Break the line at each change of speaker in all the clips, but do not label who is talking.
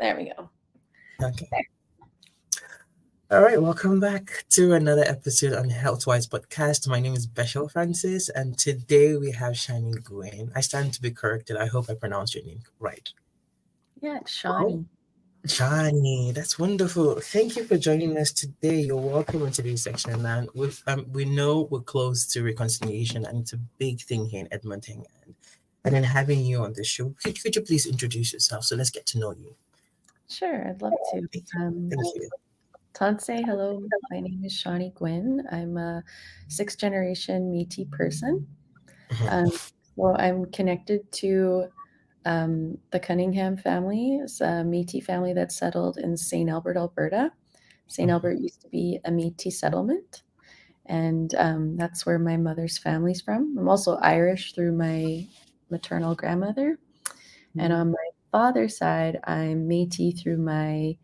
There we go.
Okay. All right, welcome back to another episode on Healthwise Podcast. My name is Beshel Francis, and today we have Shani Gwen. I stand to be corrected. I hope I pronounced your name right.
Yeah,
Oh,
Shawnee.
Shani, that's wonderful. Thank you for joining us today. You're welcome in today's section, and we know we're close to reconciliation, and it's a big thing here in Edmonton. And then having you on the show, could you please introduce yourself? So let's get to know you.
Sure, I'd love to.
Thank you.
Um,
Thank you.
Tanse, hello. My name is Shawnee Gwynn. I'm a sixth generation Métis person.
Mhm,
Um, so I'm connected to the Cunningham family. It's a Métis family that settled in St. Albert, Alberta. St.
mhm,
Albert used to be a Métis settlement, and that's where my mother's family's from. I'm also Irish through my maternal grandmother. And on my father's side, I'm Métis through my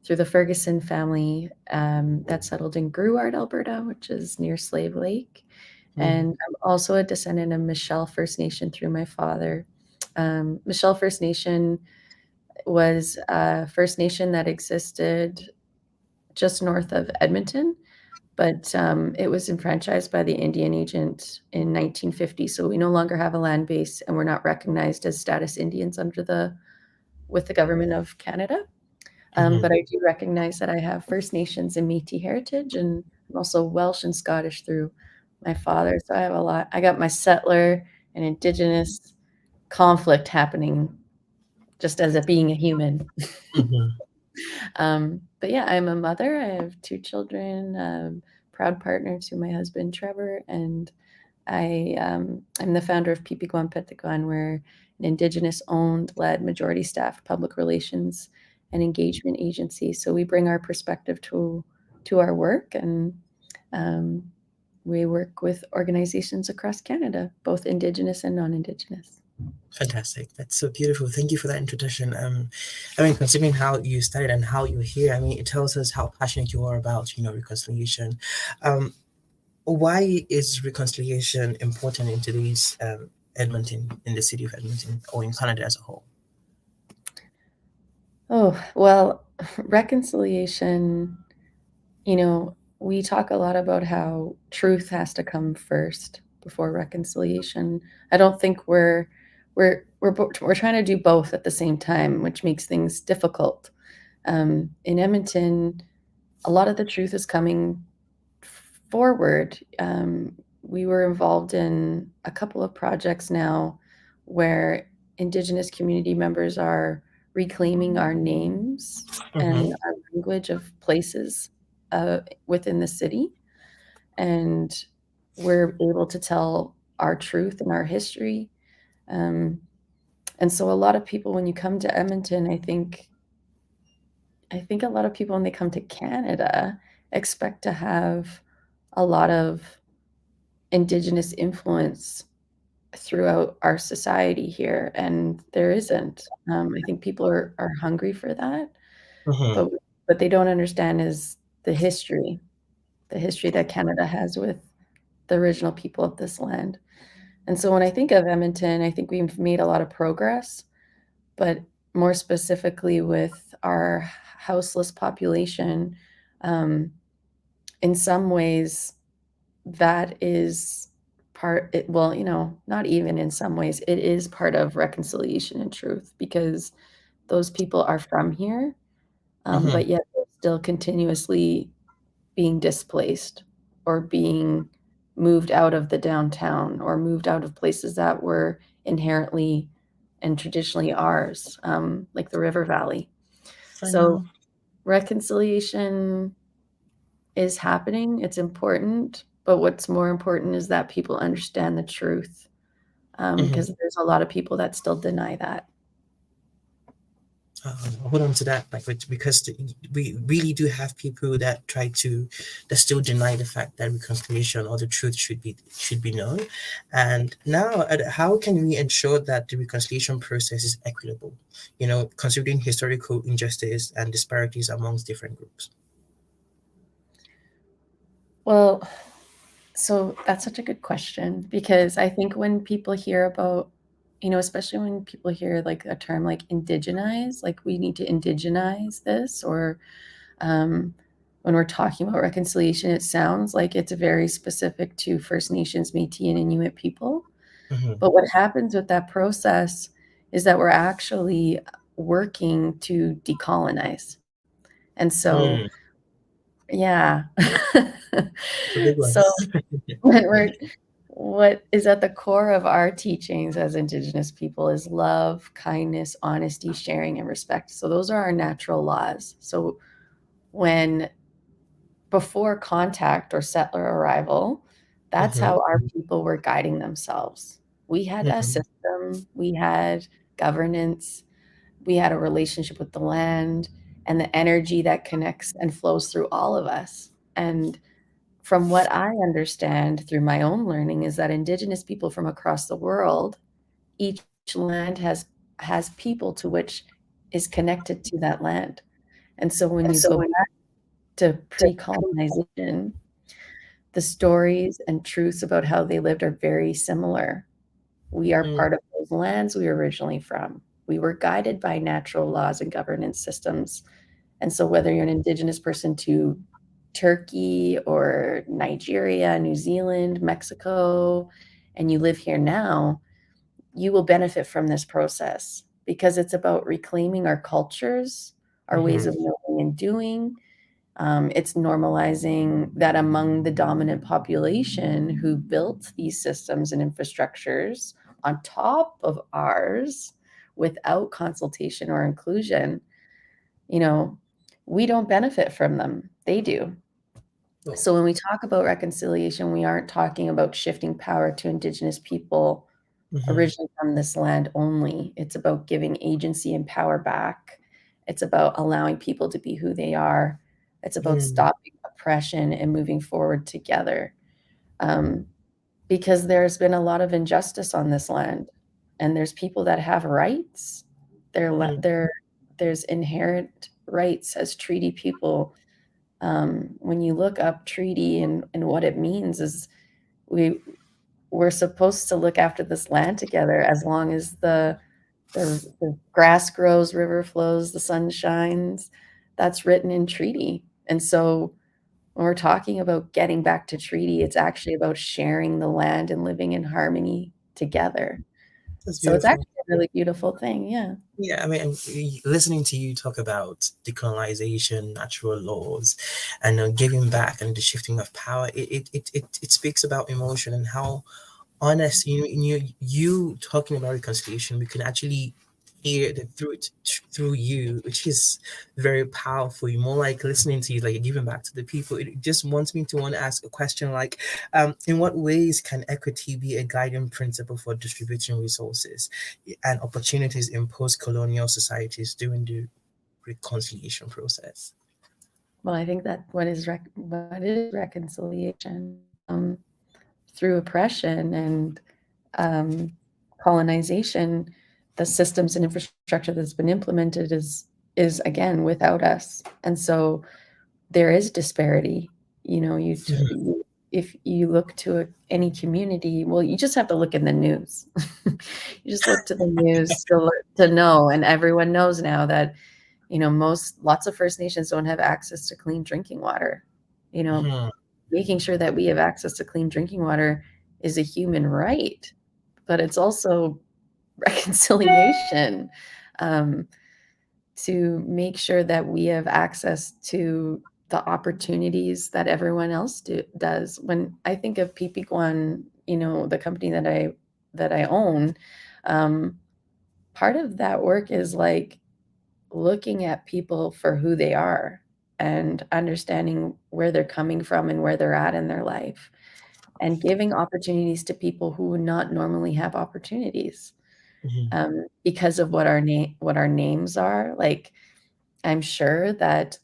through the Ferguson family that settled in Gruard, Alberta, which is near Slave Lake.
mhm,
And I'm also a descendant of Michelle First Nation through my father. Michelle First Nation was a First Nation that existed just north of Edmonton, but it was enfranchised by the Indian agent in 1950. So we no longer have a land base, and we're not recognized as status Indians under the with the government of Canada. But
mhm.
I do recognize that I have First Nations and Métis heritage, and I'm also Welsh and Scottish through my father. So I have a lot. I got my settler and Indigenous conflict happening just as a being a human.
Mhm.
But yeah, I'm a mother. I have two children, proud partner to my husband Trevor, and I'm the founder of Pipiguan Petiguan. We're an Indigenous owned, led, majority staffed public relations and engagement agency. So we bring our perspective to our work, and um, we work with organizations across Canada, both Indigenous and non-Indigenous.
Fantastic. That's so beautiful. Thank you for that introduction. I mean, considering how you started and how you're here, I mean, it tells us how passionate you are about, reconciliation. Um, why is reconciliation important in today's Edmonton, in the city of Edmonton, or in Canada as a whole?
Oh, well, reconciliation, we talk a lot about how truth has to come first before reconciliation. I don't think we're trying to do both at the same time, which makes things difficult. In Edmonton, a lot of the truth is coming forward. We were involved in a couple of projects now where Indigenous community members are reclaiming our names
Mm-hmm.
and our language of places within the city. And we're able to tell our truth and our history. Um, and so a lot of people, when you come to Edmonton, I think a lot of people when they come to Canada expect to have a lot of Indigenous influence throughout our society here, and there isn't. I think people are hungry for that,
Mm-hmm.
but what they don't understand is the history that Canada has with the original people of this land. And so when I think of Edmonton, I think we've made a lot of progress, but more specifically with our houseless population, um, in some ways that is well, not even in some ways, it is part of reconciliation and truth because those people are from here,
Mm-hmm.
but yet they're still continuously being displaced or being moved out of the downtown or moved out of places that were inherently and traditionally ours, like the River Valley.
I
So
know.
reconciliation is happening, it's important, but what's more important is that people understand the truth,
Mm-hmm.
because there's a lot of people that still deny that.
Hold on to that, like, because we really do have people that that still deny the fact that reconciliation or the truth should be known. And now, how can we ensure that the reconciliation process is equitable? Considering historical injustice and disparities amongst different groups.
Well, so that's such a good question because I think when people hear about especially when people hear like a term like indigenize, like we need to indigenize this, or um, when we're talking about reconciliation, it sounds like it's very specific to First Nations, Métis, and Inuit people.
Mm-hmm.
But what happens with that process is that we're actually working to decolonize. And so,
Mm,
yeah.
it's a big one.
So when we're what is at the core of our teachings as Indigenous people is love, kindness, honesty, sharing, and respect. So those are our natural laws. So when before contact or settler arrival, that's
Mm-hmm.
how our people were guiding themselves. We had a
Mm-hmm.
system, we had governance, we had a relationship with the land and the energy that connects and flows through all of us. And from what I understand through my own learning is that Indigenous people from across the world, each land has people to which is connected to that land. And so when
And
you
so
go
when
back to
to
pre-colonization, the stories and truths about how they lived are very similar. We are
mm,
part of those lands we were originally from. We were guided by natural laws and governance systems. And so, whether you're an Indigenous person to Turkey or Nigeria, New Zealand, Mexico, and you live here now, you will benefit from this process because it's about reclaiming our cultures, our ways
mm-hmm.
of knowing and doing, it's normalizing that among the dominant population who built these systems and infrastructures on top of ours without consultation or inclusion, you know, we don't benefit from them. They do.
Oh,
So when we talk about reconciliation, we aren't talking about shifting power to Indigenous people
mm-hmm.
originally from this land only. It's about giving agency and power back. It's about allowing people to be who they are. It's about
Mm,
stopping oppression and moving forward together. Um, because there's been a lot of injustice on this land, and there's people that have rights.
mm,
There's inherent rights as treaty people. When you look up treaty and what it means is we we're supposed to look after this land together as long as the grass grows, river flows, the sun shines. That's written in treaty. And so when we're talking about getting back to treaty, it's actually about sharing the land and living in harmony together.
that's
So it's
beautiful.
actually a really beautiful thing. Yeah.
Yeah, I mean, listening to you talk about decolonization, natural laws, and giving back and the shifting of power, it speaks about emotion and how honest you talking about reconciliation, we can actually hear the truth through you, which is very powerful. More like listening to you, like giving back to the people. It just wants me to want to ask a question like, in what ways can equity be a guiding principle for distributing resources and opportunities in post-colonial societies during the reconciliation process?
Well, I think that what is reconciliation through oppression and um, colonization, the systems and infrastructure that's been implemented is again without us, and so there is disparity.
Mhm.
If you look to any community, well, you just have to look in the news. You just look to the news to know, and everyone knows now that lots of First Nations don't have access to clean drinking water. You know,
Mhm.
making sure that we have access to clean drinking water is a human right, but it's also reconciliation, um, to make sure that we have access to the opportunities that everyone else does. When I think of Pipiguan, the company that I own, um, part of that work is like looking at people for who they are and understanding where they're coming from and where they're at in their life and giving opportunities to people who would not normally have opportunities,
Mhm.
because of what our names are. Like, I'm sure that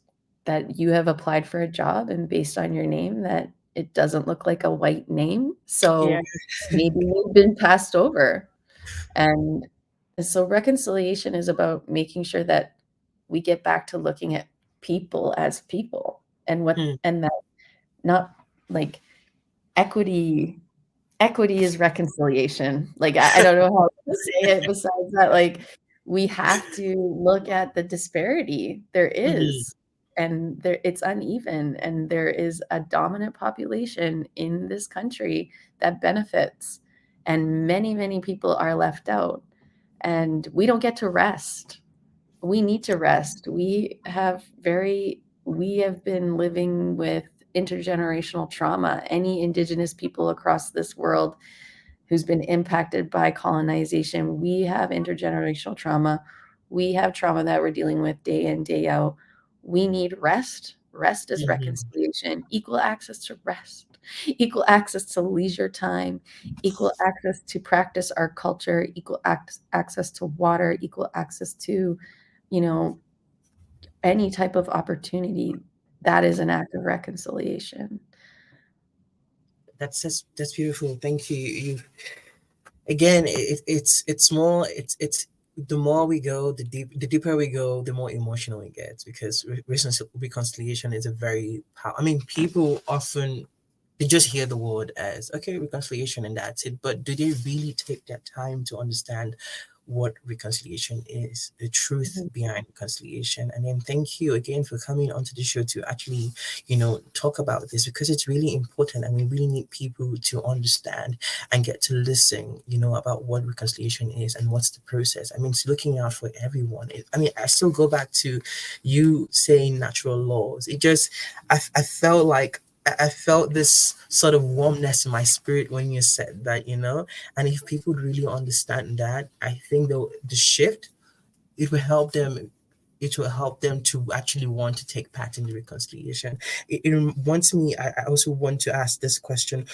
you have applied for a job and based on your name that it doesn't look like a white name,
Yeah.
so maybe you've been passed over. And so reconciliation is about making sure that we get back to looking at people as people, and
Mm,
that not like equity. equity is reconciliation. Like, I don't know how to say it besides that, like, we have to look at the disparity. There
Mhm.
is, and there it's uneven, and there is a dominant population in this country that benefits, and many, many people are left out, and we don't get to rest. We need to rest. We have been living with intergenerational trauma. Any indigenous people across this world who's been impacted by colonization, we have intergenerational trauma. We have trauma that we're dealing with day in, day out. We need rest. Rest is
Mhm.
reconciliation, equal access to rest, equal access to leisure time, equal access to practice our culture, equal access to water, equal access to, you know, any type of opportunity. That is an act of reconciliation.
That's beautiful. Thank you. You again, it's more it's the more we go, the deeper we go, the more emotional it gets because reconciliation is a very I mean, people often they just hear the word as okay reconciliation and that's it, but do they really take that time to understand what reconciliation is, the truth
Mhm.
behind reconciliation? And then thank you again for coming onto the show to actually, you know, talk about this because it's really important and we really need people to understand and get to listen, you know, about what reconciliation is and what's the process. I mean, it's looking out for everyone. I mean, I still go back to you saying natural laws. It just, I felt like I felt this sort of warmness in my spirit when you said that, you know, and if people really understand that, I think the shift, it will help them it will help them to actually want to take part in the reconciliation. It wants me, I also want to ask this question.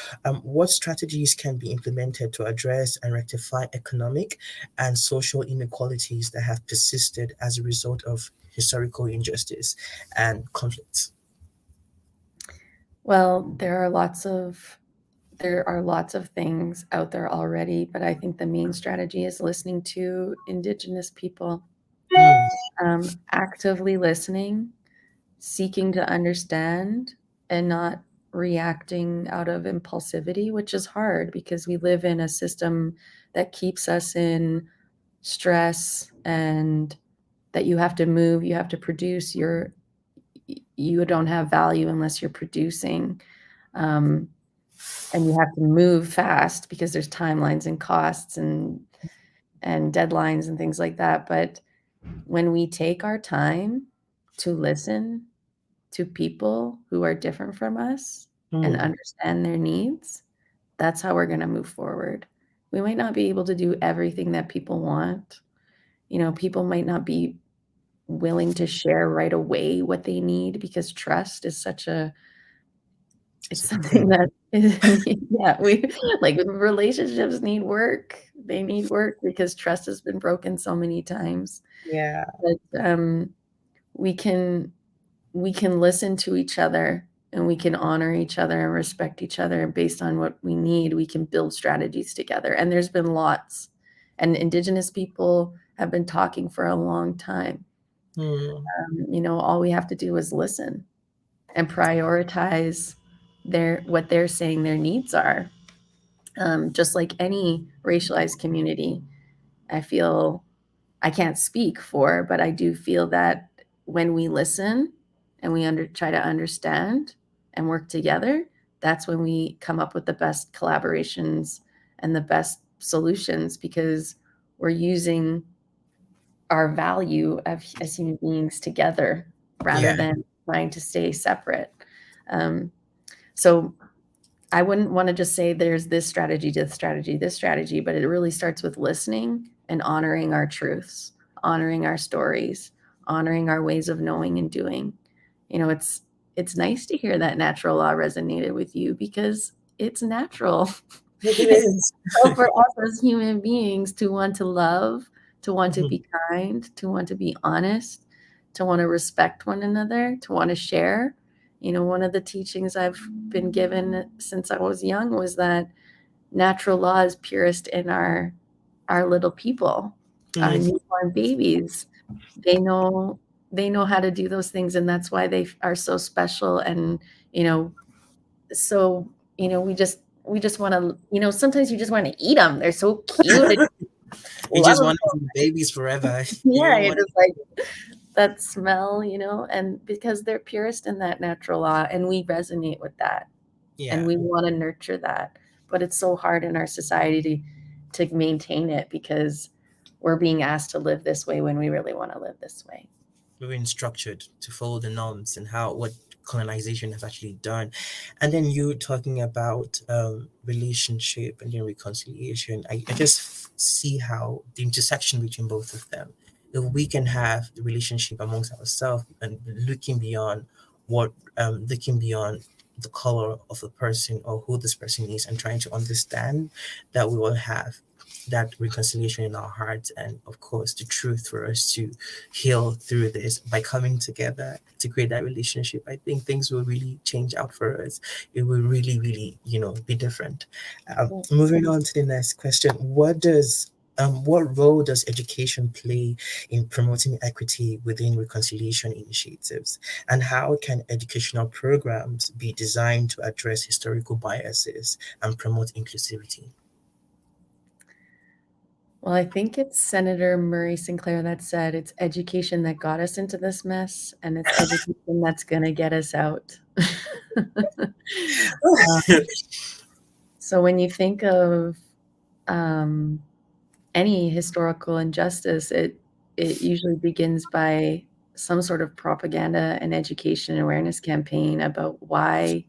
What strategies can be implemented to address and rectify economic and social inequalities that have persisted as a result of historical injustice and conflicts?
Well, there are lots of things out there already, but I think the main strategy is listening to Indigenous people,
Hmm.
actively listening, seeking to understand, and not reacting out of impulsivity, which is hard because we live in a system that keeps us in stress and that you have to move, you have to produce, you don't have value unless you're producing. Um, and you have to move fast because there's timelines and costs and deadlines and things like that. But when we take our time to listen to people who are different from us and
Hmm.
understand their needs, that's how we're going to move forward. We might not be able to do everything that people want. You know, people might not be willing to share right away what they need because trust is such a
It's
it's
a big
something
thing.
that is yeah, we like, relationships need work. They need work because trust has been broken so many times.
Yeah.
But, we can we can listen to each other, and we can honor each other and respect each other, and based on what we need, we can build strategies together, and there's been lots, and Indigenous people have been talking for a long time.
Hmm.
You know, all we have to do is listen and prioritize what they're saying their needs are. Just like any racialized community, I feel I can't speak for, but I do feel that when we listen and we try to understand and work together, that's when we come up with the best collaborations and the best solutions because we're using our value as human beings together rather
Yeah.
than trying to stay separate. Um, so I wouldn't want to just say there's this strategy, this strategy, this strategy, but it really starts with listening and honoring our truths, honoring our stories, honoring our ways of knowing and doing. You know, it's nice to hear that natural law resonated with you because it's natural.
It
It's
is.
natural for us as human beings to want to love, to want to
Mhm.
be kind, to want to be honest, to want to respect one another, to want to share. You know, one of the teachings I've been given since I was young was that natural law is purest in our little people, our
Mhm.
newborn babies. They know they know how to do those things, and that's why they are so special and, you know, so, you know, we just we just want to, sometimes you just want to eat them. They're so cute. I
You
love
just
them.
want to be babies forever. You
Yeah,
don't
it
want
is like that smell, and because they're purest in that natural law, and we resonate with that, and
yeah.
we want to nurture that. But it's so hard in our society to maintain it because we're being asked to live this way when we really want to live this way.
We've been structured to follow the norms and how what colonization has actually done. And then you talking about relationship and then reconciliation. I just see how the intersection between both of them. If we can have the relationship amongst ourselves and looking beyond the color of the person or who this person is and trying to understand that we will have that reconciliation in our hearts, and of course the truth for us to heal through this by coming together to create that relationship. I think things will really change out for us. It will really, really, be different. Moving on to the next question: what role does education play in promoting equity within reconciliation initiatives, and how can educational programs be designed to address historical biases and promote inclusivity?
Well, I think it's Senator Murray Sinclair that said it's education that got us into this mess, and it's education that's going to get us out. So when you think of um, any historical injustice, it usually begins by some sort of propaganda and education awareness campaign about why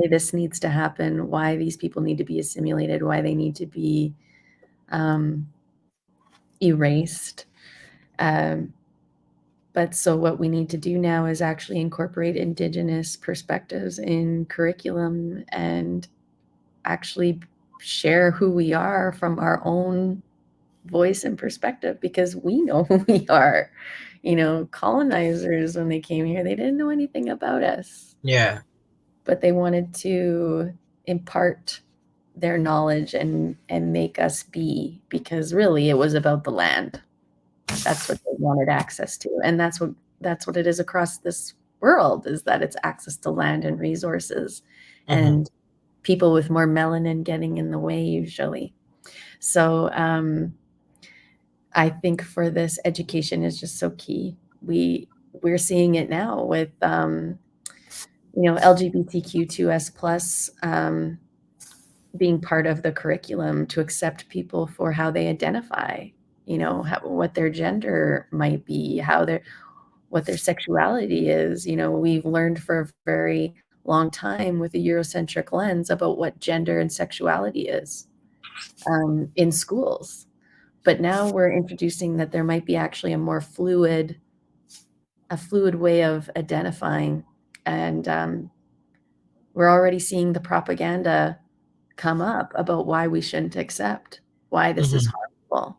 this needs to happen, why these people need to be assimilated, why they need to be um, erased. Um, but so what we need to do now is actually incorporate Indigenous perspectives in curriculum and actually share who we are from our own voice and perspective, because we know who we are. Colonizers, when they came here, they didn't know anything about us,
Yeah.
but they wanted to impart their knowledge and make us be, because really it was about the land. That's what they wanted access to, and that's what it is across this world, is that it's access to land and resources,
Mm-hmm.
and people with more melanin getting in the way usually. So I think for this, education is just so key. We're seeing it now with LGBTQ2S plus being part of the curriculum, to accept people for how they identify, what their gender might be, what their sexuality is. We've learned for a very long time with a Eurocentric lens about what gender and sexuality is in schools. But now we're introducing that there might be actually a fluid way of identifying. And we're already seeing the propaganda come up about why we shouldn't accept, why this is
Mm-hmm.
harmful.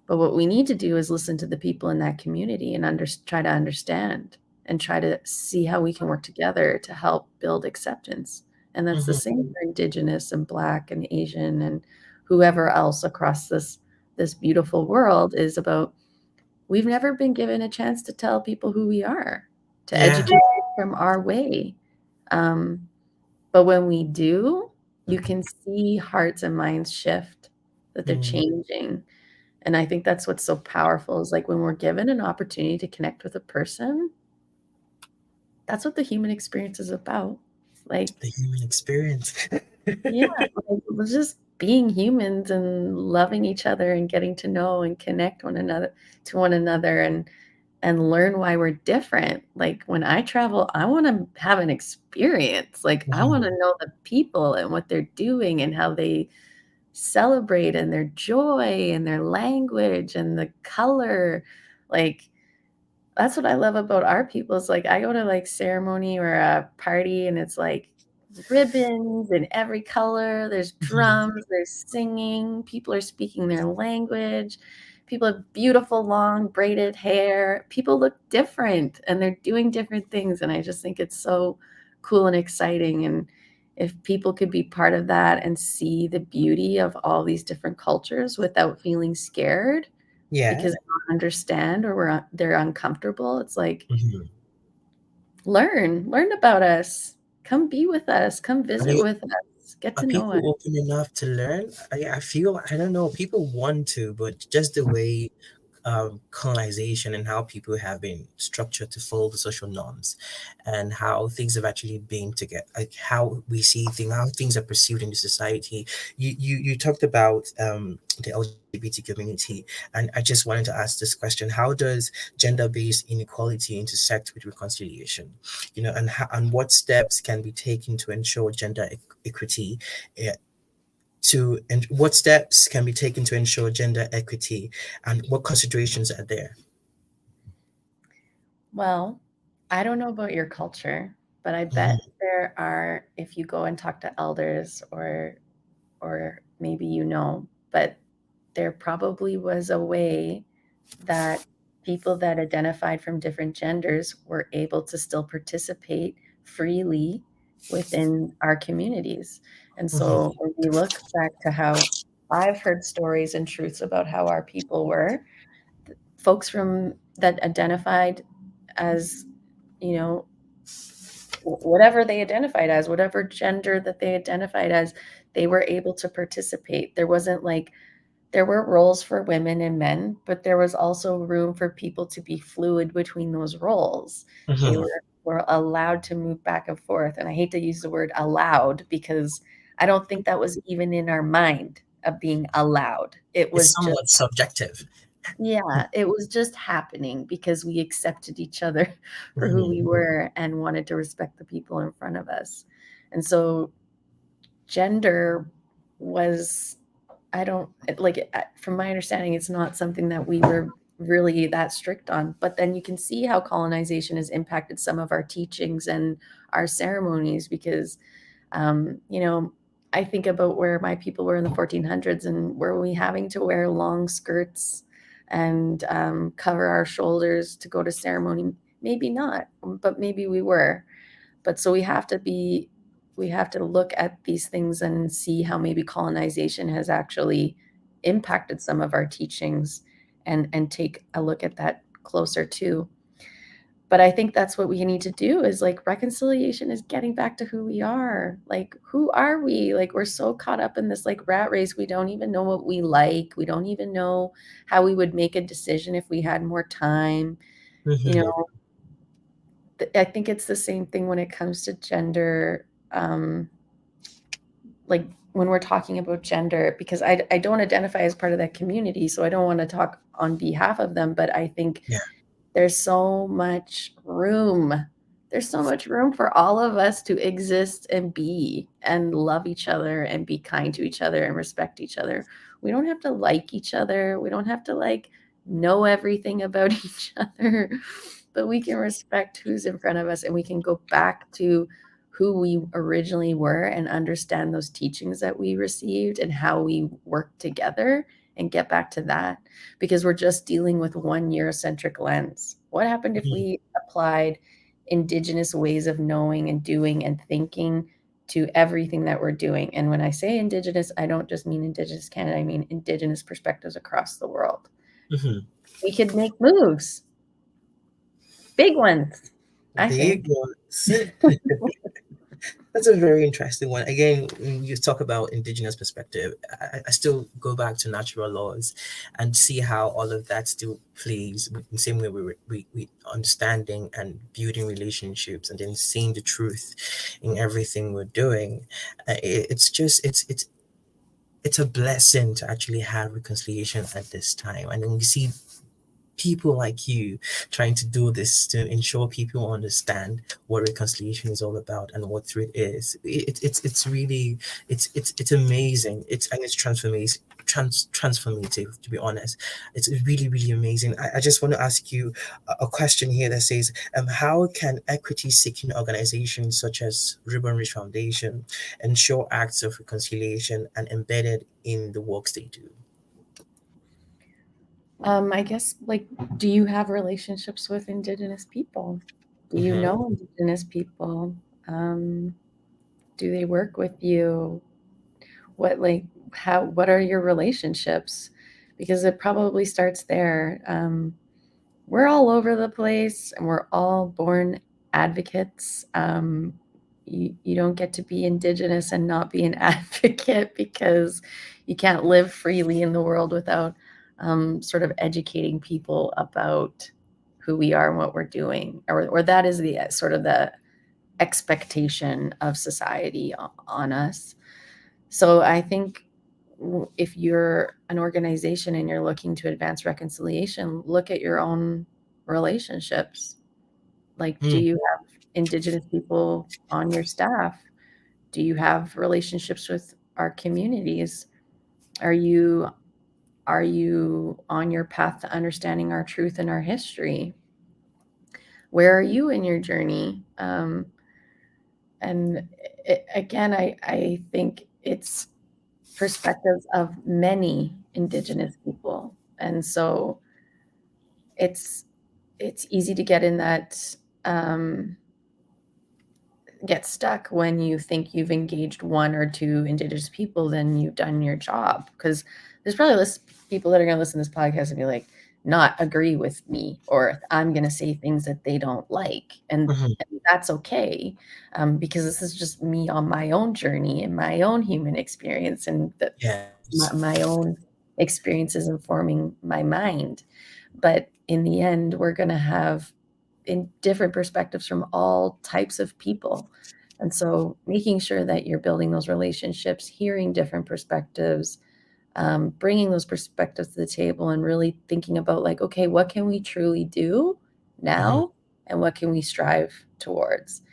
But what we need to do is listen to the people in that community and try to understand and try to see how we can work together to help build acceptance. And that's the
Mm-hmm.
same for Indigenous and Black and Asian and whoever else across this beautiful world. Is about, we've never been given a chance to tell people who we are, to
Yeah.
educate from our way. Um, but when we do, you can see hearts and minds shift, that they're
Mm.
changing. And I think that's what's so powerful, is like when we're given an opportunity to connect with a person, that's what the human experience is about. Like,
The human experience.
yeah, like, we're just being humans and loving each other and getting to know and connect one another and learn why we're different. Like when I travel, I want to have an experience. Like I want to
Mhm.
know the people and what they're doing and how they celebrate, and their joy and their language and the color. Like that's what I love about our people. Is like I go to like ceremony or a party and it's like ribbons in every color. There's
Mhm.
drums, there's singing, people are speaking their language. People have beautiful long braided hair. People look different and they're doing different things, and I just think it's so cool and exciting. And if people could be part of that and see the beauty of all these different cultures without feeling scared
Yeah.
because they don't understand, or they're uncomfortable, it's like
Mhm.
learn about us. come be with us, come
Are
visit
they
with us, get
are
to know us.
people open enough to learn? I feel I don't know. People want to, but just the way colonization and how people have been structured to follow the social norms and how things have actually been to get like how we see things, how things are perceived in the society. You talked about the LGBT community, and I just wanted to ask this question: how does gender-based inequality intersect with reconciliation? And what steps can be taken to ensure gender equity, eh, and what steps can be taken to ensure gender equity, and what considerations are there?
Well, I don't know about your culture, but I bet
Mhm,
there are, if you go and talk to elders or maybe but there probably was a way that people that identified from different genders were able to still participate freely within our communities. And so
mhm,
when we look back to how I've heard stories and truths about how our people were, folks from that identified as, you know, whatever they identified as, whatever gender that they identified as, they were able to participate. There wasn't like there were roles for women and men, but there was also room for people to be fluid between those roles. They
mhm.
were allowed to move back and forth, and I hate to use the word allowed because I don't think that was even in our mind of being allowed. It
It's
was just
somewhat subjective.
yeah, it was just happening because we accepted each other for who we
Mhm,
were and wanted to respect the people in front of us. And so gender was I don't like from my understanding, it's not something that we were really that strict on. But then you can see how colonization has impacted some of our teachings and our ceremonies because, you know, I think about where my people were in the 1400s and were we having to wear long skirts and cover our shoulders to go to ceremony? Maybe not, but maybe we were. But so we have to look at these things and see how maybe colonization has actually impacted some of our teachings and take a look at that closer too. But I think that's what we need to do is like reconciliation is getting back to who we are. Like who are we? Like we're so caught up in this like rat race. We don't even know what we like. We don't even know how we would make a decision if we had more time. You
mhm.
know, I think it's the same thing when it comes to gender, like when we're talking about gender, because I don't identify as part of that community, so I don't want to talk on behalf of them, but I think
Yeah.
there's so much room. There's so much room for all of us to exist and be and love each other and be kind to each other and respect each other. We don't have to like each other. We don't have to like know everything about each other, but we can respect who's in front of us and we can go back to who we originally were and understand those teachings that we received and how we work together and get back to that because we're just dealing with one Eurocentric lens. What happened if
Mhm,
we applied indigenous ways of knowing and doing and thinking to everything that we're doing? And when I say indigenous, I don't just mean indigenous Canada, I mean indigenous perspectives across the world.
mhm.
We could make moves, big ones, I
Big
think.
ones. That's a very interesting one. Again, when you talk about indigenous perspective, I still go back to natural laws and see how all of that still plays in the same way we understanding and building relationships and then seeing the truth in everything we're doing. It's just it's a blessing to actually have reconciliation at this time, and then you see people like you trying to do this to ensure people understand what reconciliation is all about and what truth is. It's really it's amazing. It's transformative, to be honest. It's really really amazing. I just want to ask you a question here that says, how can equity seeking organizations such as Ribbon Ridge Foundation ensure acts of reconciliation and embedded in the works they do?
I guess, like, do you have relationships with Indigenous people? Do you
Hmm.
know Indigenous people? Um, do they work with you? What are your relationships? Because it probably starts there. We're all over the place and we're all born advocates. you don't get to be Indigenous and not be an advocate because you can't live freely in the world without sort of educating people about who we are and what we're doing, or that is the sort of the expectation of society on us. So I think if you're an organization and you're looking to advance reconciliation, look at your own relationships. Like, do
Hmm.
you have Indigenous people on your staff? Do you have relationships with our communities? Are you are you on your path to understanding our truth and our history? Where are you in your journey? And again, I think it's perspectives of many Indigenous people, and so it's it's easy to get in that get stuck when you think you've engaged one or two Indigenous people, then you've done your job. Because there's probably people that are going to listen to this podcast and be like, not agree with me, or I'm going to say things that they don't like.
Mhm.
And that's okay, because this is just me on my own journey and my own human experience, and
Yes.
my own experiences informing my mind. But in the end, we're going to have in different perspectives from all types of people. And so making sure that you're building those relationships, hearing different perspectives, bringing those perspectives to the table and really thinking about like, okay, what can we truly do
Mhm.
now and what can we strive towards?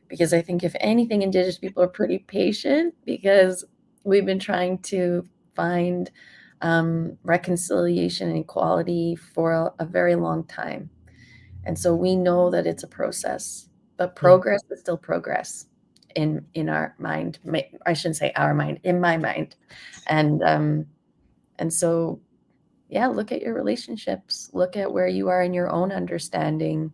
Because I think if anything, Indigenous people are pretty patient because we've been trying to find reconciliation and equality for a very long time. And so we know that it's a process, but
Hmm.
progress is still progress in our mind. I shouldn't say our mind, in my mind. And so yeah, look at your relationships, look at where you are in your own understanding,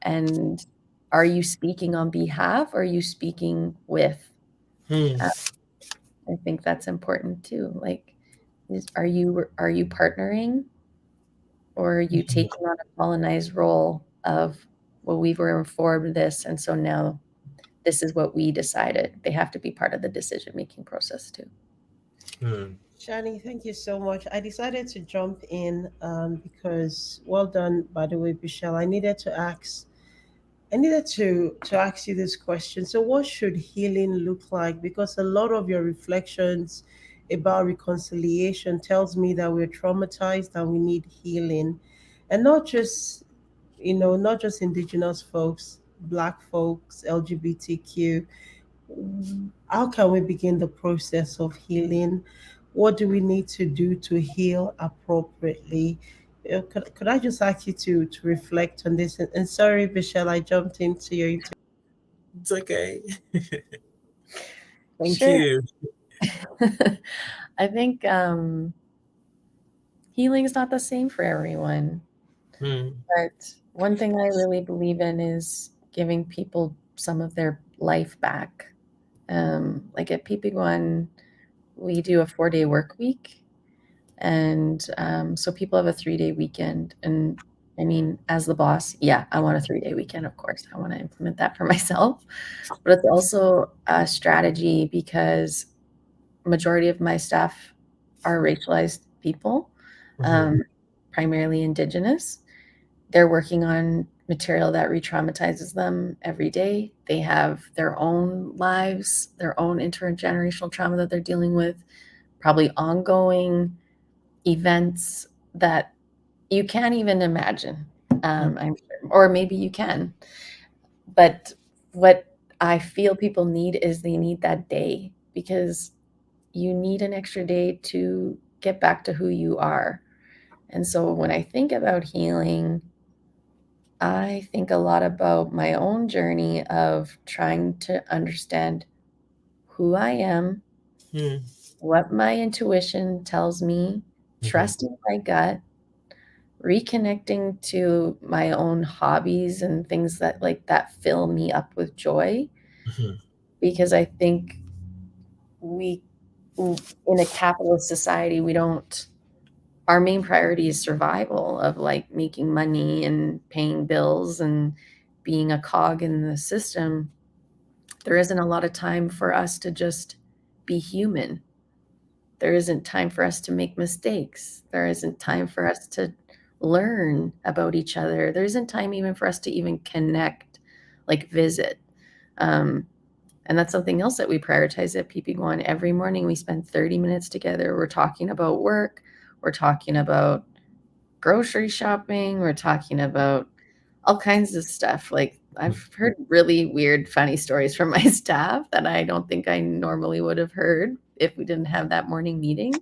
and are you speaking on behalf or are you speaking with?
Hmm.
Uh, I think that's important too. Like, are you partnering, or are you
Mhm.
taking on a colonized role of, well, we were informed this, and so now this is what we decided. They have to be part of the decision making process too.
Hmm.
Shani, thank you so much. I decided to jump in because, well done, by the way, Michelle. I needed to ask you this question. So, what should healing look like? Because a lot of your reflections about reconciliation tells me that we're traumatized and we need healing, and not just not just Indigenous folks, Black folks, LGBTQ. How can we begin the process of healing? What do we need to do to heal appropriately? Could I just ask you to reflect on this? And sorry, Michelle, I jumped into your interview.
It's okay. Thank
Sure.
you.
I think healing is not the same for everyone.
Hmm.
But one thing I really believe in is giving people some of their life back. Like at PP1, we do a 4-day work week. And so people have a 3-day weekend. And I mean, as the boss, yeah, I want a 3-day weekend, of course. I want to implement that for myself. But it's also a strategy because majority of my staff are racialized people,
Mhm.
um, primarily Indigenous. They're working on material that re-traumatizes them every day. They have their own lives, their own intergenerational trauma that they're dealing with, probably ongoing events that you can't even imagine.
Hmm.
I'm sure, or maybe you can. But what I feel people need is they need that day, because you need an extra day to get back to who you are. And so when I think about healing, I think a lot about my own journey of trying to understand who I am,
Hmm.
what my intuition tells me,
Mhm.
trusting my gut, reconnecting to my own hobbies and things that like that fill me up with joy,
Mhm.
because I think we in a capitalist society, we don't our main priority is survival of like making money and paying bills and being a cog in the system. there isn't a lot of time for us to just be human. There isn't time for us to make mistakes. There isn't time for us to learn about each other. There isn't time even for us to even connect, like visit. Um, and that's something else that we prioritize at PP1. Every morning we spend 30 minutes together. We're talking about work. We're talking about grocery shopping. We're talking about all kinds of stuff. Like I've heard really weird, funny stories from my staff that I don't think I normally would have heard if we didn't have that morning meeting.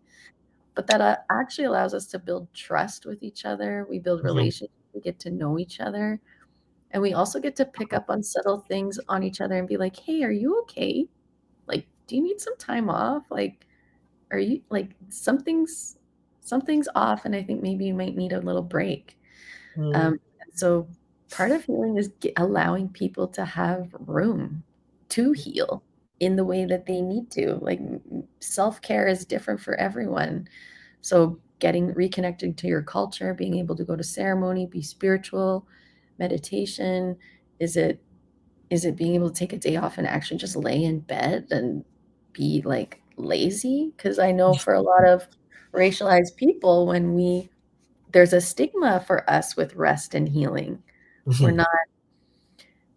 But that actually allows us to build trust with each other. We build
Mhm.
relationships. We get to know each other. And we also get to pick up on subtle things on each other and be like, hey, are you okay? Like, do you need some time off? Like, are you like something's off, and I think maybe you might need a little break.
Mm.
So part of healing is allowing people to have room to heal in the way that they need to. Like self-care is different for everyone. So getting reconnecting to your culture, being able to go to ceremony, be spiritual, meditation, is it being able to take a day off and actually just lay in bed and be like lazy? Because I know for a lot of racialized people, there's a stigma for us with rest and healing. We're
Mhm.
not,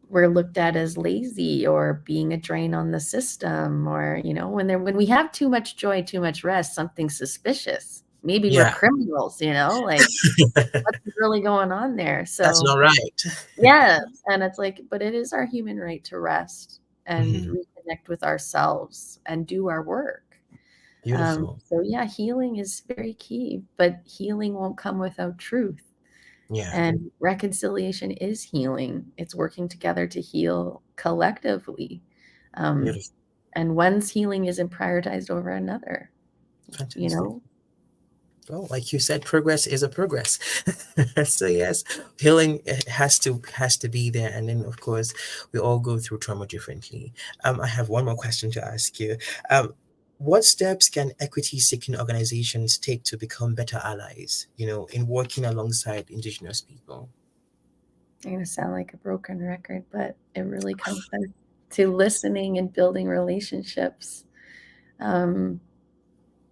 we're looked at as lazy or being a drain on the system, or, when we have too much joy, too much rest, something's suspicious. Maybe we're
Yeah.
criminals, like what's really going on there?
That's
So
not right.
yes, and it's like, but it is our human right to rest and
Mhm.
reconnect with ourselves and do our work.
Beautiful.
So yeah, healing is very key, but healing won't come without truth.
Yeah.
And reconciliation is healing. It's working together to heal collectively. Um,
Beautiful.
and one's healing isn't prioritized over another, you
Fantastic.
know?
Well, like you said, progress is a progress. So yes, healing has to be there, and then of course we all go through trauma differently. I have one more question to ask you. Um, what steps can equity-seeking organizations take to become better allies? In working alongside Indigenous people.
I'm going to sound like a broken record, but it really comes down to listening and building relationships. Um,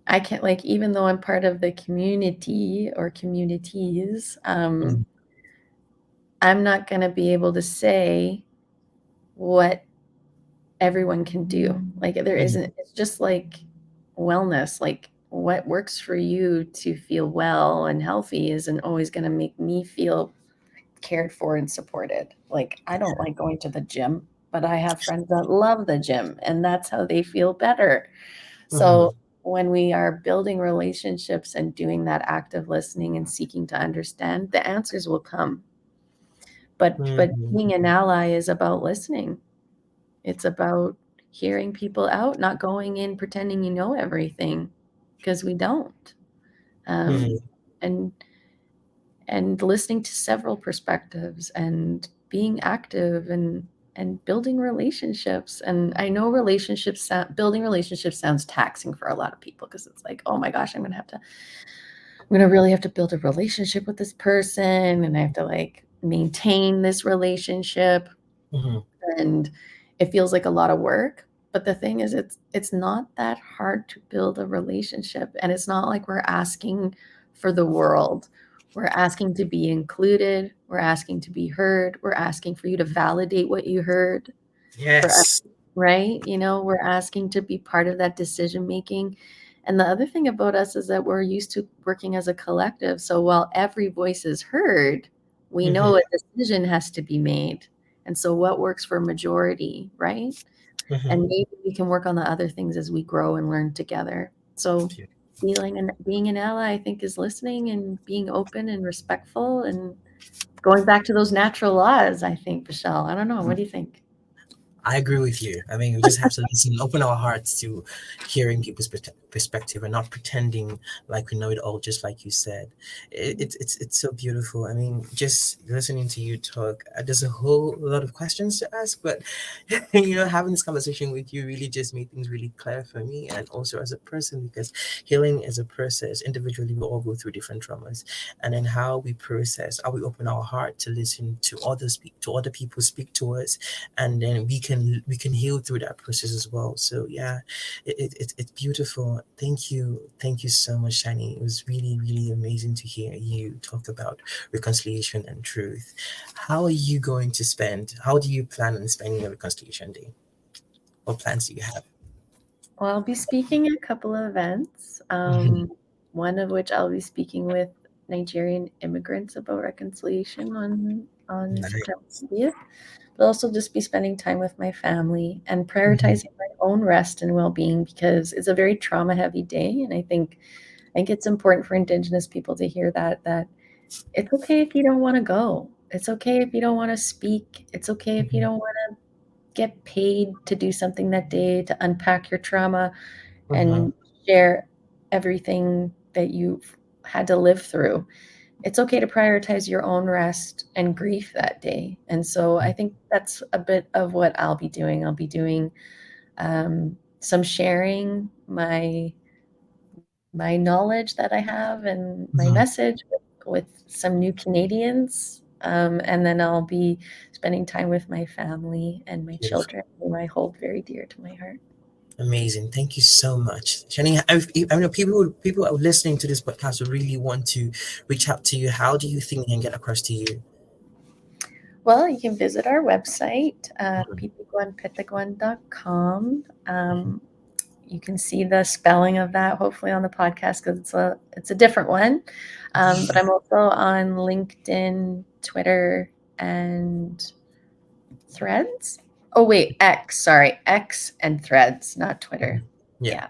I can't, like, even though I'm part of the community or communities,
Mhm.
I'm not going to be able to say what everyone can do. Like, there
Mhm.
isn't, it's just like wellness. Like, what works for you to feel well and healthy isn't always going to make me feel cared for and supported. Like, I don't like going to the gym, but I have friends that love the gym and that's how they feel better. So
Mhm.
when we are building relationships and doing that active listening and seeking to understand, the answers will come. But
Mhm.
being an ally is about listening. It's about hearing people out, not going in pretending you know everything, because we don't. Um,
Mhm.
and listening to several perspectives and being active and building relationships. And I know building relationships sounds taxing for a lot of people because it's like, oh my gosh, I'm gonna really have to build a relationship with this person, and I have to like maintain this relationship,
Mhm.
and it feels like a lot of work. But the thing is, it's not that hard to build a relationship, and it's not like we're asking for the world. We're asking to be included. We're asking to be heard. We're asking for you to validate what you heard. For us,
Yes.
right? We're asking to be part of that decision making. And the other thing about us is that we're used to working as a collective. So while every voice is heard, we
Mhm.
know a decision has to be made. And so what works for majority, right? And
Mhm.
maybe we can work on the other things as we grow and learn together. So being an ally, I think, is listening and being open and respectful and going back to those natural laws, I think, Michelle. I don't know. What do you think?
I agree with you. I mean, we just have to listen, open our hearts to hearing people's perspective and not pretending like we know it all, just like you said. It's so beautiful. I mean, just listening to you talk, there's a whole lot of questions to ask, but having this conversation with you really just made things really clear for me and also as a person, because healing is a process. Individually, we all go through different traumas, and then how we process, how we open our heart to listen to others, to other people speak to us, and then we can can heal through that process as well. So yeah, it's beautiful. Thank you so much, Shani. It was really really amazing to hear you talk about reconciliation and truth. How do you plan on spending your reconciliation day? What plans do you have?
Well, I'll be speaking at a couple of events, one of which I'll be speaking with Nigerian immigrants about reconciliation on
Nice.
September 30th. But also just be spending time with my family and prioritizing my own rest and well-being, because it's a very trauma-heavy day, and I think it's important for Indigenous people to hear that it's okay if you don't want to go. It's okay if you don't want to speak. It's okay if you don't want to get paid to do something that day, to unpack your trauma and share everything that you've had to live through. It's okay to prioritize your own rest and grief that day. And so I think that's a bit of what I'll be doing. I'll be doing some sharing my knowledge that I have and my message with some new Canadians. And then I'll be spending time with my family and my
Beautiful.
children, whom I hold very dear to my heart.
Amazing. Thank you so much, Shani. I know people are listening to this podcast who really want to reach out to you. How do you think they can get across to you?
Well, you can visit our website, pipiguanpitaguan.com. You can see the spelling of that hopefully on the podcast, because it's a different one. But I'm also on LinkedIn, Twitter, and Threads. Oh wait, X. Sorry, X and Threads, not Twitter. Yeah.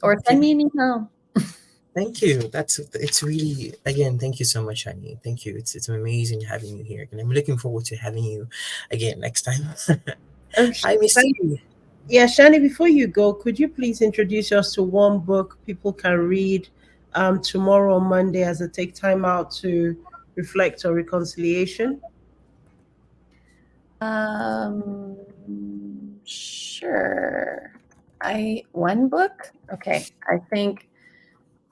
Or send me an email.
Thank you. It's really, again, thank you so much, Shani. Thank you. It's amazing having you here, and I'm looking forward to having you again next time. Hi, Miss C.
Yeah, Shani, before you go, could you please introduce us to one book people can read tomorrow or Monday as they take time out to reflect on reconciliation?
Sure. One book? Okay. I think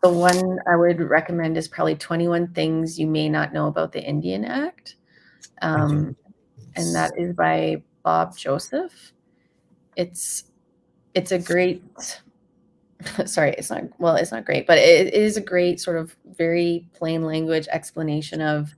the one I would recommend is probably 21 Things You May Not Know About the Indian Act. And that is by Bob Joseph. It's a great, sorry, it's not great, but it is a great sort of very plain language explanation of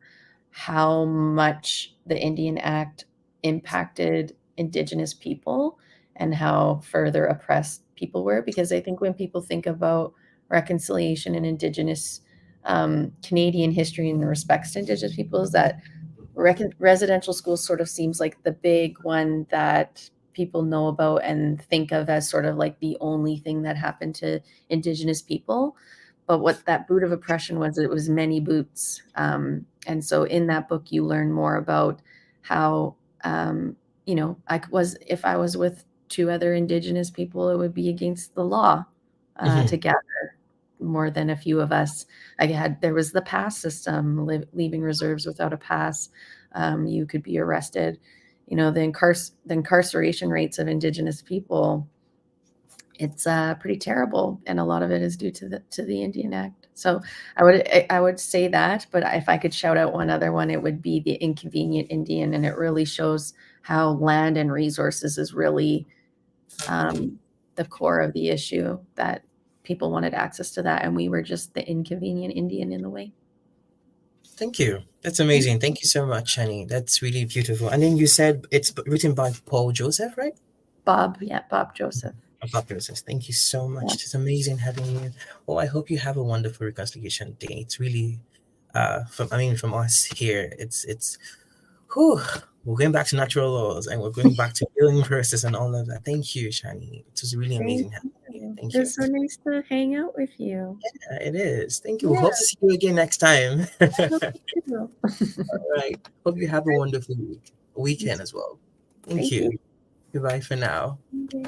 how much the Indian Act impacted Indigenous people and how further oppressed people were. Because I think when people think about reconciliation in Indigenous Canadian history in respects to Indigenous peoples, that residential schools sort of seems like the big one that people know about and think of as sort of like the only thing that happened to Indigenous people. But what that boot of oppression was, it was many boots. And so in that book, you learn more about how, if I was with two other Indigenous people, it would be against the law to gather more than a few of us. There was the pass system, leaving reserves without a pass. You could be arrested. The incarceration rates of Indigenous people, it's pretty terrible, and a lot of it is due to the Indian Act. So I would say that, but if I could shout out one other one, it would be The Inconvenient Indian, and it really shows how land and resources is really the core of the issue, that people wanted access to that, and we were just the inconvenient Indian in the way.
Thank you. That's amazing. Thank you so much, Shani. That's really beautiful. And then you said it's written by Paul Joseph, right?
Bob Joseph.
Bob Joseph. Thank you so much. Yeah. It's amazing having you. Oh, I hope you have a wonderful reconciliation day. It's really, from us here, we're going back to natural laws, and we're going back to healing process and all of that. Thank you, Shani. It was really amazing having you. Thank you.
It's so nice to hang out with you.
Yeah, it is. Thank you. Yeah. Hope to see you again next time. All right. Hope you have a wonderful weekend as well. Thank you. Goodbye for now. Okay.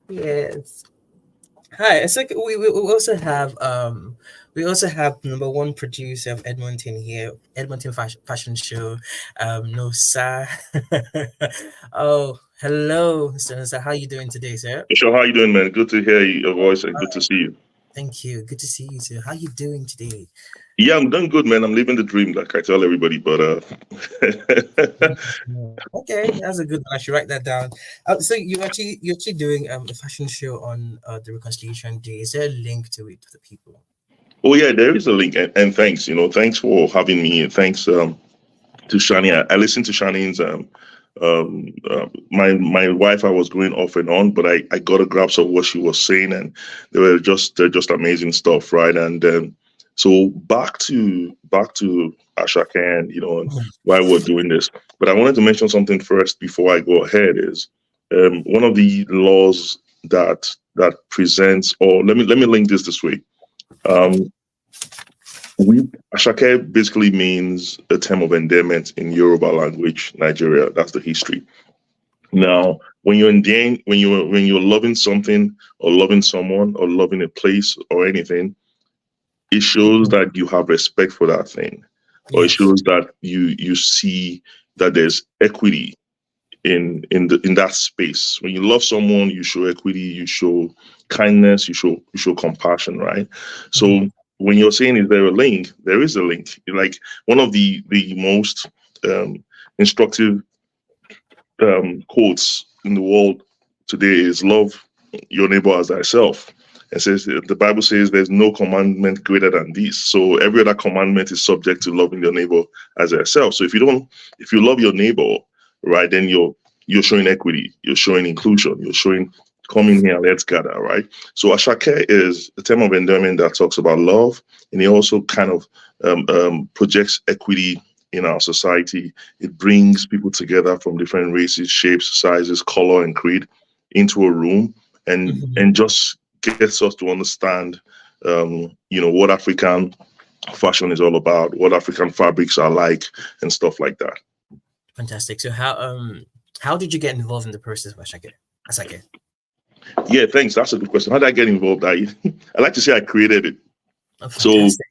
Yes. Hi. It's like we also have number one producer of Edmonton here, Edmonton Fashion Show, Nosa. Oh, hello, Mr. Nosa. How are you doing today, sir?
Sure. How are you doing, man? Good to hear your voice and good to see you.
Thank you. Good to see you too. How you doing today?
Yeah, I'm doing good, man. I'm living the dream, like I tell everybody. But
Yeah. Okay, that's a good one. I should write that down. So you're actually doing a fashion show on the Reconciliation Day. Is there a link to it for the people?
oh yeah, there is a link, and thanks. Thanks for having me, and thanks to Shani. I listened to Shani's my wife. I was going off and on, but I got a grasp of what she was saying, and they're just amazing stuff, right? And so back to Ashake and and
Mhm.
why we're doing this. But I wanted to mention something first before I go ahead. Is one of the laws that presents, or let me link this way.
Okay.
Um, we Ashake basically means a term of endearment in Yoruba language, Nigeria. That's the history. Now, when you're loving something or loving someone or loving a place or anything, it shows that you have respect for that thing, or it
Yes.
shows that you see that there's equity in that space. When you love someone, you show equity, you show kindness, you show compassion, right?
Mhm.
So when you're saying is there a link, there is a link. Like one of the most um, instructive quotes in the world today is love your neighbor as thyself. It says the Bible says there's no commandment greater than this. So every other commandment is subject to loving your neighbor as thyself. So if you love your neighbor, right, then you're showing equity, you're showing inclusion, you're showing come in here, let's gather, right? So Ashake is a term of endearment that talks about love, and it also kind of projects equity in our society. It brings people together from different races, shapes, sizes, color, and creed into a room,
Mhm.
and just gets us to understand, what African fashion is all about, what African fabrics are like, and stuff like that.
Fantastic. So how did you get involved in the process, Ashake? Asake.
Yeah, thanks. That's a good question. How did I get involved? I like to say I created it.
Oh,
So
fantastic.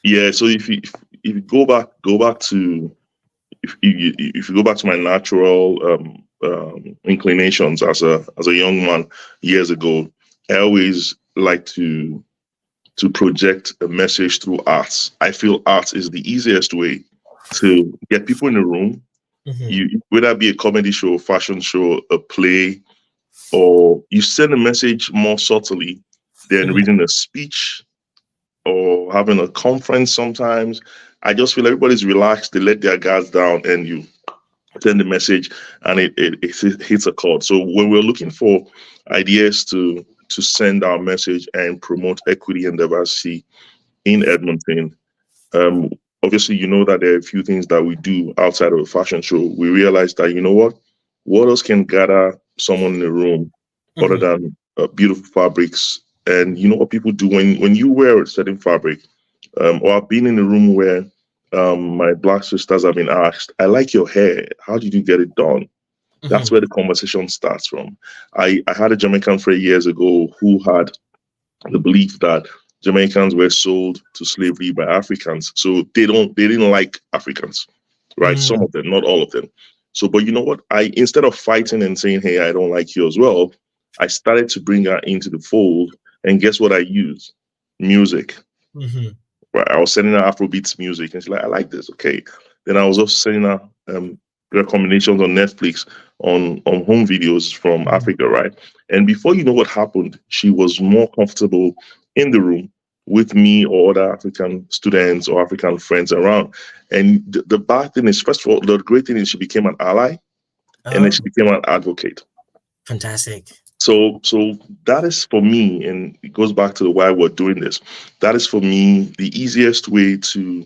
yeah, so if you go back to if you go back to my natural inclinations as a young man years ago, I always like to project a message through arts. I feel art is the easiest way to get people in the room.
Hmm.
You whether it be a comedy show, fashion show, a play, or you send a message more subtly than
Hmm.
reading a speech or having a conference sometimes. I just feel everybody's relaxed, they let their guards down, and you send the message and it hits a chord. So when we're looking for ideas to send our message and promote equity and diversity in Edmonton, um, obviously you know that there are a few things that we do outside of a fashion show. We realize that what else can gather someone in a room other
Hmm.
than beautiful fabrics. And you know what people do when you wear a certain fabric, or I've been in a room where my black sisters have been asked, I like your hair. How did you get it done? That's
Hmm.
where the conversation starts from. I had a Jamaican friend years ago who had the belief that Jamaicans were sold to slavery by Africans. So they didn't like Africans, right? Some
Mm.
of them, not all of them. So, but you know what? I Instead of fighting and saying, hey, I don't like you as well, I started to bring her into the fold. And guess what I used? Music.
Mhm.
Right. I was sending her Afrobeats music, and she's like, I like this. Okay. Then I was also sending her recommendations on Netflix on home videos from
Mhm.
Africa, right? And before you know what happened, she was more comfortable in the room with me or other African students or African friends around. And the bad thing is, first of all, the great thing is she became an ally, and then
Oh,
she became an advocate.
fantastic.
So that is for me, and it goes back to why we're doing this. That is for me the easiest way to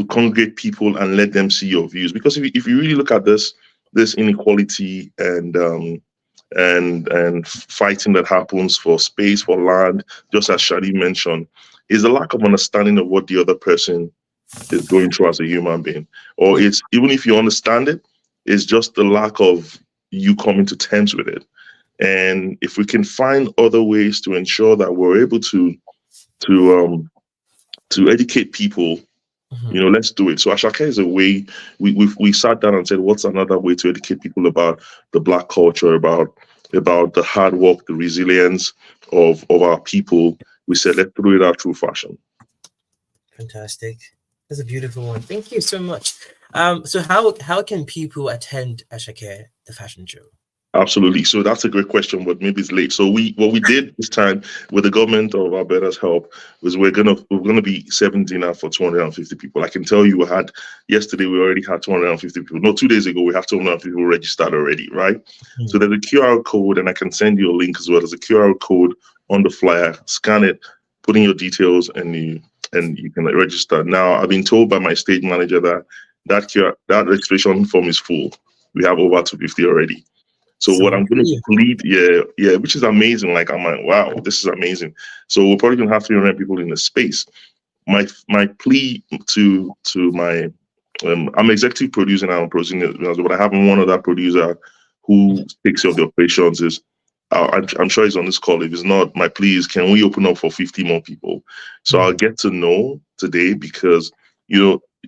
congregate people and let them see your views. Because if you really look at this inequality and fighting that happens for space, for land, just as Shadi mentioned, is a lack of understanding of what the other person is going through as a human being. Or
Mm.
it's even if you understand it, it's just the lack of you coming to terms with it. And if we can find other ways to ensure that we're able to um to educate people,
Mhm.
let's do it. So Ashaka is a way we sat down and said, what's another way to educate people about the black culture, about the hard work, the resilience of our people, we said let's throw it out through fashion.
Fantastic. That's a beautiful one. Thank you so much. So how can people attend Ashake, the fashion show?
Absolutely. So that's a great question, but maybe it's late. So what we did this time with the government of Alberta's help was we're gonna be 17 now for 250 people. I can tell you yesterday we already had 250 people. No, 2 days ago we have 250 people registered already, right?
Mm-hmm.
So there's a QR code, and I can send you a link as well. There's a QR code on the flyer. Scan it, put in your details, and you can register. Now I've been told by my stage manager that registration form is full. We have over 250 already. So what I'm going to plead, which is amazing. Like I'm like, wow, this is amazing. So we're probably going to have 300 people in the space. My plea to my, I'm executive producing and I'm producing it, but I have one other producer who takes care of the operations. I'm sure he's on this call. If it's not, my plea is, can we open up for 50 more people? So I'll get to know today, because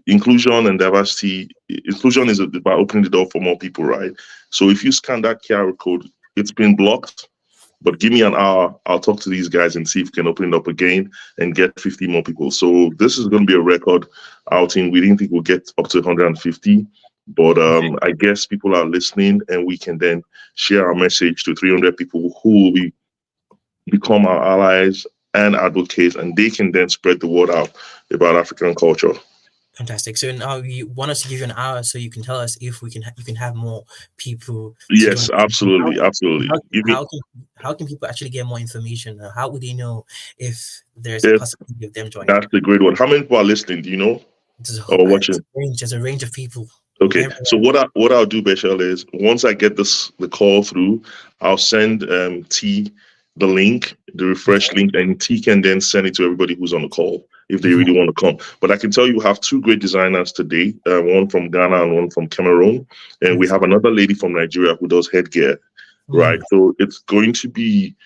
inclusion and diversity. Inclusion is about opening the door for more people, right? So if you scan that QR code, it's been blocked, but give me an hour. I'll talk to these guys and see if we can open it up again and get 50 more people. So this is going to be a record outing. We didn't think we'll get up to 150, but I guess people are listening, and we can then share our message to 300 people who will become our allies and advocates, and they can then spread the word out about African culture.
Fantastic. So now you want us to give you an hour so you can tell us if you can have more people.
Yes, absolutely.
How can people actually get more information? How would they know if there's a possibility of them joining?
That's the great one. How many people are listening? Do you know? Watching?
There's a range of people.
Okay. So what I'll do, Bechel, is once I get the call through, I'll send T the link, the refresh link, and T can then send it to everybody who's on the call if they really want to come. But I can tell you we have two great designers today, one from Ghana and one from Cameroon, and we have another lady from Nigeria who does headgear, right? So it's going to be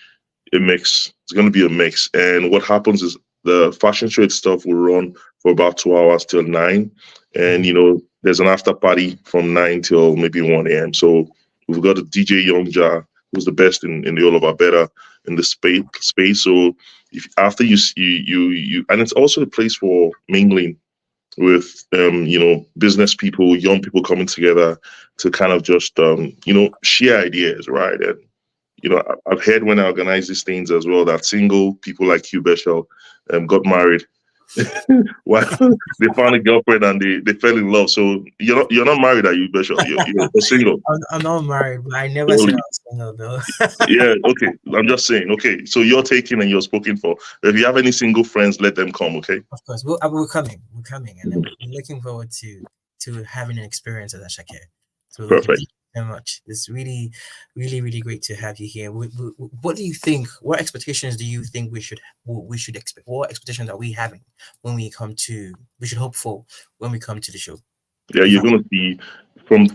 a mix. It's going to be a mix. And what happens is the fashion show itself will run for about 2 hours till 9, and there's an after party from 9 till maybe 1 a.m. So we've got a DJ Youngja, who's the best in the whole of Alberta in the space. So if after you and it's also a place for mingling with business people, young people coming together to kind of just share ideas, right? And I've heard when I organize these things as well that single people like you, Bechel, got married. Well, they found a girlfriend and they fell in love. So you're not married, are you, Bechel? You're single.
I'm not married, but I never said I was single though.
Yeah, okay. I'm just saying. Okay, so you're taken and you're spoken for. If you have any single friends, let them come. Okay.
Of course, we're coming, and then we're looking forward to having an experience at Ashake. So
perfect.
So much. It's really, really, really great to have you here. What do you think? What expectations do you think we should expect? What expectations are we having when we should hope for when we come to the show?
Yeah, you're going to see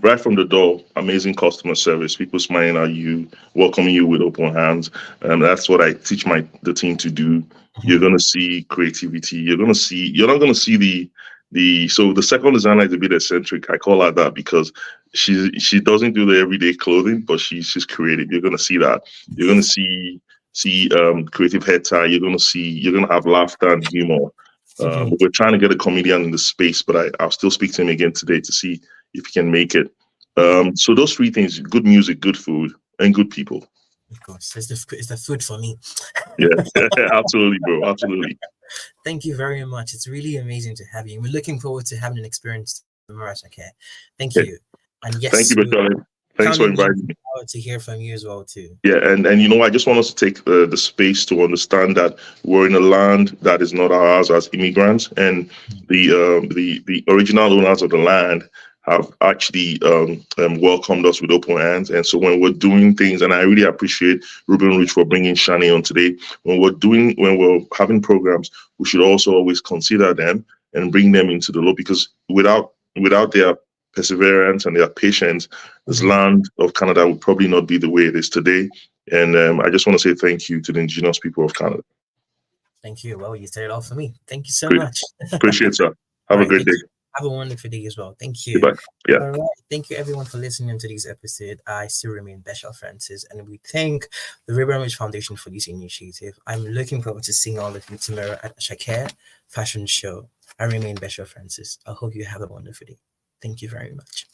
right from the door, amazing customer service, people smiling at you, welcoming you with open hands. And that's what I teach the team to do. You're going to see creativity. You're not going to see so the second designer is a bit eccentric. I call her that because she doesn't do the everyday clothing, but she's creative. You're going to see that. You're going to see creative head tie. You're going to have laughter and humor. We're trying to get a comedian in the space, but I'll still speak to him again today to see if he can make it. So those three things: good music, good food, and good people.
Of course, it's the food for me.
Yeah, absolutely, bro. Absolutely.
Thank you very much. It's really amazing to have you. We're looking forward to having an experience tomorrow. Okay. Thank you. And yes,
thank you, Bechel. Thanks for inviting me.
To hear from you as well too.
Yeah, and I just want us to take the space to understand that we're in a land that is not ours as immigrants, and the original owners of the land have actually welcomed us with open hands. And so when we're doing things, and I really appreciate Ruben Rich for bringing Shani on today, when we're having programs, we should also always consider them and bring them into the law, because without their perseverance and their patience, this land of Canada would probably not be the way it is today. And I just want to say thank you to the Indigenous people of Canada.
Thank you. Well, you said it all for me. Thank you so much.
Appreciate it, sir. Have a great day.
Have a wonderful day as well. Thank you.
Goodbye. Yeah.
All right. Thank you, everyone, for listening to this episode. I still remain Beshel Francis, and we thank the River Ridge Foundation for this initiative. I'm looking forward to seeing all of you tomorrow at Shakir Fashion Show. I remain Beshel Francis. I hope you have a wonderful day. Thank you very much.